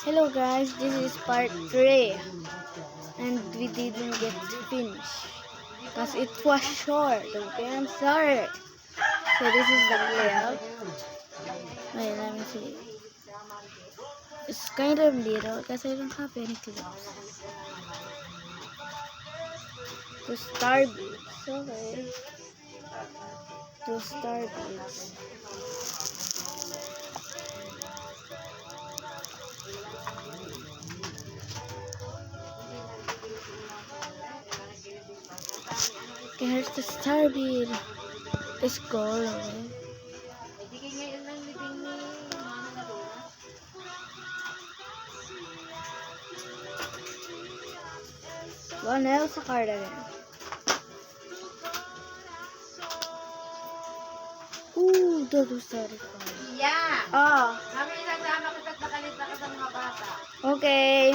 Hello guys, this is part 3 and we didn't get to finish because it was short. Okay, I'm sorry. So this is the layout. Wait, let me see. It's kind of little because I don't have any clips. To Starbeads, okay. To Starbeads. Okay, here's the Starbead. It's gold, okay. One else card again. Ooh, that was satisfying. Yeah. Oh. Kami isasama kita at nakalit na ka sa mga bata. Okay.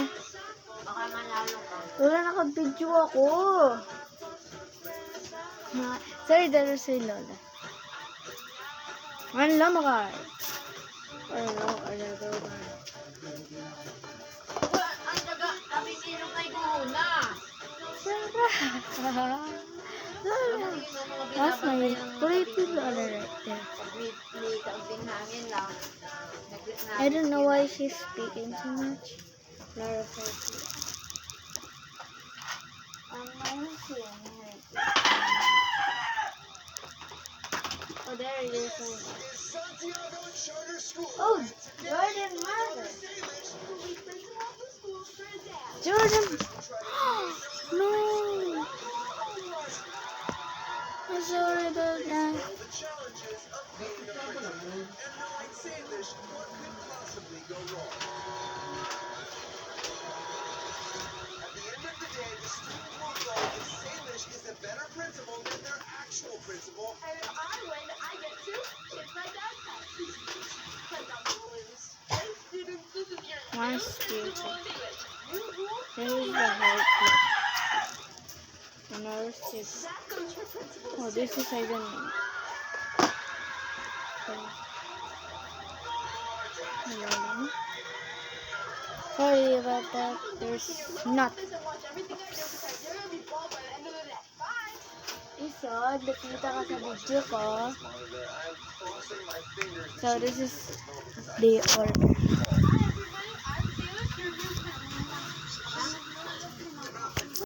Baka manalo ka. Wala, naka-video ako. Sorry, that was si Lola. Ano lang maka? Ano ba? Ang taga, sabi sino kay Guhuna. That's my pretty Lola right there. May kaunting hangin lang. I don't know why she's speaking too much. Lara Sophie. Oh, there it is. Oh, Jordan Mother. Jordan. No. I'm sorry about that. Is a better principal than their actual principal. And if I win, I get to kick my dad's ass. But I'm gonna lose. Hey, students, this is your One new stupid. physical English. New rules. There is the whole clip. Another stick. That goes for principal. Oh, this is I don't know. Hello. Sorry about that. There's not. Listen, watch everything I do because you're gonna be bald by the end of the day. Bye. Isod, nakita ka sa video ko. So, this is the order. Hi, everybody. I'm Taylor. Your new